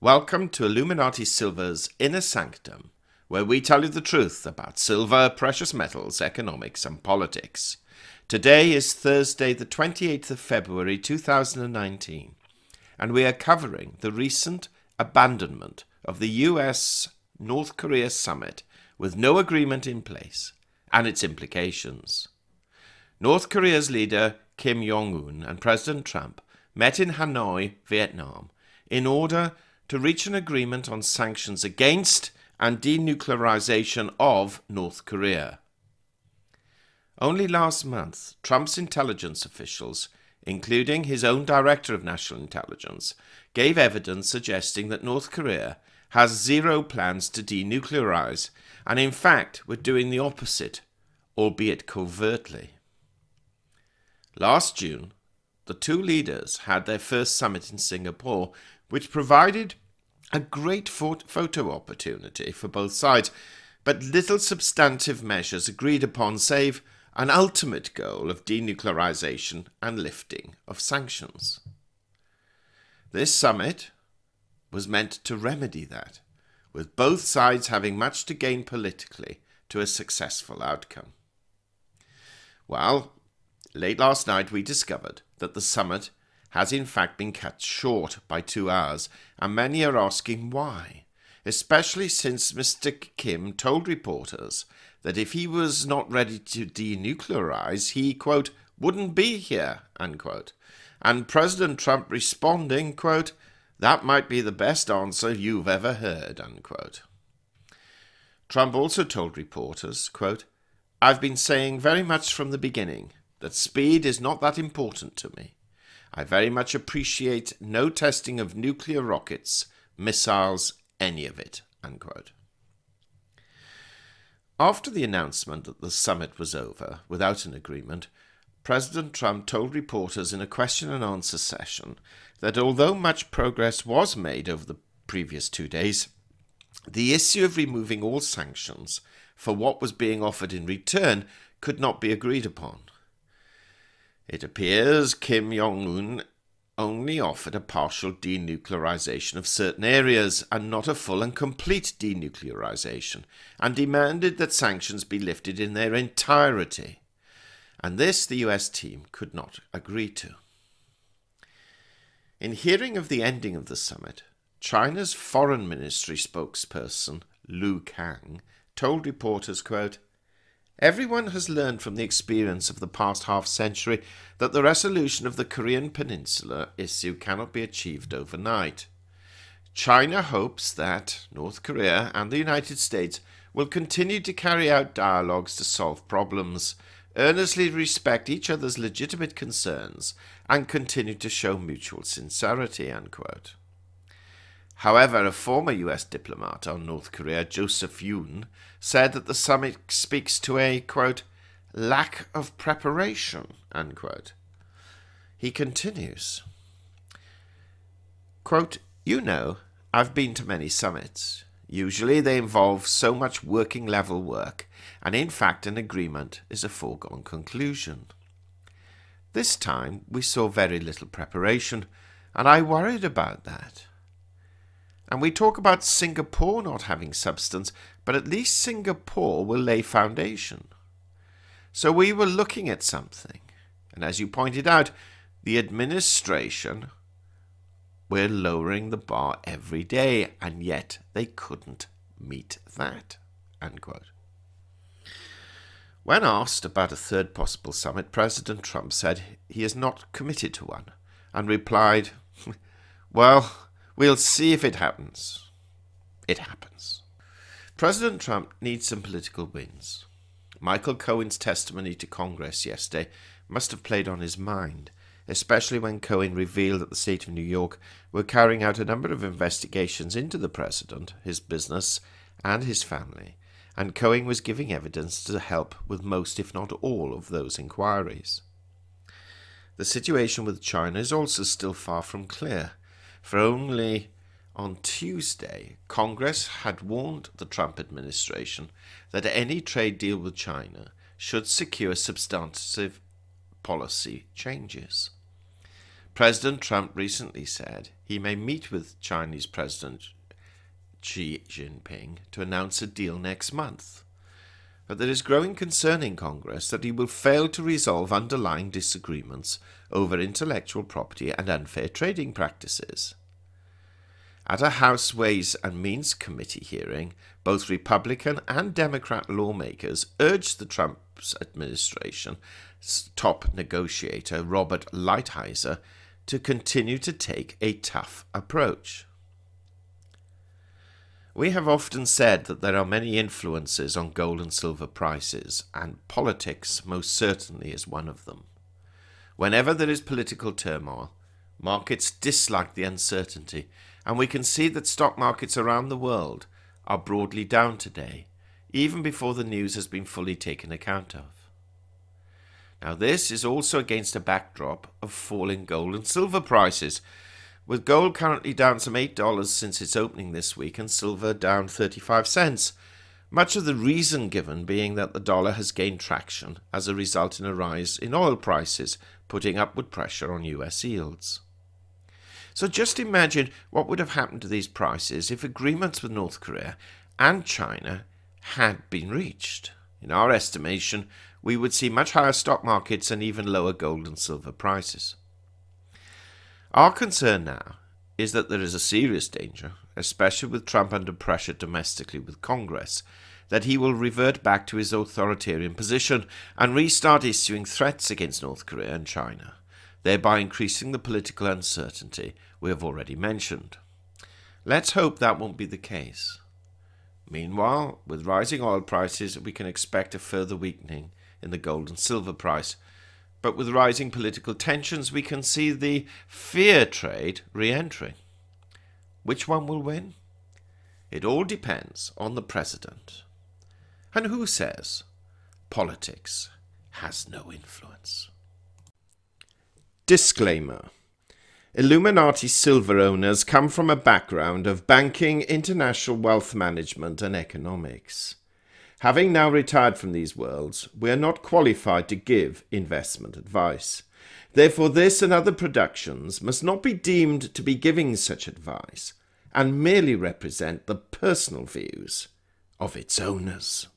Welcome to Illuminati Silver's Inner Sanctum, where we tell you the truth about silver, precious metals, economics and politics. Today is Thursday the 28th of February 2019, and we are covering the recent abandonment of the US-North Korea summit with no agreement in place and its implications. North Korea's leader Kim Jong-un and President Trump met in Hanoi, Vietnam, in order to reach an agreement on sanctions against and denuclearization of North Korea. Only last month, Trump's intelligence officials, including his own Director of National Intelligence, gave evidence suggesting that North Korea has zero plans to denuclearize, and in fact were doing the opposite, albeit covertly. Last June, the two leaders had their first summit in Singapore, which provided a great photo opportunity for both sides, but little substantive measures agreed upon save an ultimate goal of denuclearization and lifting of sanctions. This summit was meant to remedy that, with both sides having much to gain politically to a successful outcome. Well, late last night we discovered that the summit has in fact been cut short by 2 hours, and many are asking why, especially since Mr. Kim told reporters that if he was not ready to denuclearize, he, quote, wouldn't be here, unquote. And President Trump responding, quote, that might be the best answer you've ever heard, unquote. Trump also told reporters, quote, I've been saying very much from the beginning that speed is not that important to me. I very much appreciate no testing of nuclear rockets, missiles, any of it, unquote. After the announcement that the summit was over without an agreement, President Trump told reporters in a question and answer session that although much progress was made over the previous 2 days, the issue of removing all sanctions for what was being offered in return could not be agreed upon. It appears Kim Jong-un only offered a partial denuclearization of certain areas and not a full and complete denuclearization, and demanded that sanctions be lifted in their entirety. And this the US team could not agree to. In hearing of the ending of the summit, China's foreign ministry spokesperson Lu Kang told reporters, quote, everyone has learned from the experience of the past half-century that the resolution of the Korean Peninsula issue cannot be achieved overnight. China hopes that North Korea and the United States will continue to carry out dialogues to solve problems, earnestly respect each other's legitimate concerns, and continue to show mutual sincerity, unquote. However, a former US diplomat on North Korea, Joseph Yoon, said that the summit speaks to a, quote, lack of preparation, unquote. He continues, quote, you know, I've been to many summits. Usually they involve so much working level work, and in fact an agreement is a foregone conclusion. This time we saw very little preparation, and I worried about that. And we talk about Singapore not having substance, but at least Singapore will lay foundation. So we were looking at something. And as you pointed out, the administration were lowering the bar every day, and yet they couldn't meet that, unquote. When asked about a third possible summit, President Trump said he is not committed to one, and replied, well, we'll see if it happens. It happens. President Trump needs some political wins. Michael Cohen's testimony to Congress yesterday must have played on his mind, especially when Cohen revealed that the state of New York were carrying out a number of investigations into the president, his business, and his family, and Cohen was giving evidence to help with most, if not all, of those inquiries. The situation with China is also still far from clear, for only on Tuesday, Congress had warned the Trump administration that any trade deal with China should secure substantive policy changes. President Trump recently said he may meet with Chinese President Xi Jinping to announce a deal next month. But there is growing concern in Congress that he will fail to resolve underlying disagreements over intellectual property and unfair trading practices. At a House Ways and Means Committee hearing, both Republican and Democrat lawmakers urged the Trump administration's top negotiator, Robert Lighthizer, to continue to take a tough approach. We have often said that there are many influences on gold and silver prices, and politics most certainly is one of them. Whenever there is political turmoil, markets dislike the uncertainty, and we can see that stock markets around the world are broadly down today, even before the news has been fully taken account of. Now, this is also against a backdrop of falling gold and silver prices, with gold currently down some $8 since its opening this week and silver down 35 cents, much of the reason given being that the dollar has gained traction as a result in a rise in oil prices, putting upward pressure on US yields. So just imagine what would have happened to these prices if agreements with North Korea and China had been reached. In our estimation, we would see much higher stock markets and even lower gold and silver prices. Our concern now is that there is a serious danger, especially with Trump under pressure domestically with Congress, that he will revert back to his authoritarian position and restart issuing threats against North Korea and China, thereby increasing the political uncertainty we have already mentioned. Let's hope that won't be the case. Meanwhile, with rising oil prices, we can expect a further weakening in the gold and silver price. But with rising political tensions, we can see the fear trade re-entering. Which one will win? It all depends on the president. And who says politics has no influence? Disclaimer. Illuminati silver owners come from a background of banking, international wealth management and economics. Having now retired from these worlds, we are not qualified to give investment advice. Therefore, this and other productions must not be deemed to be giving such advice and merely represent the personal views of its owners.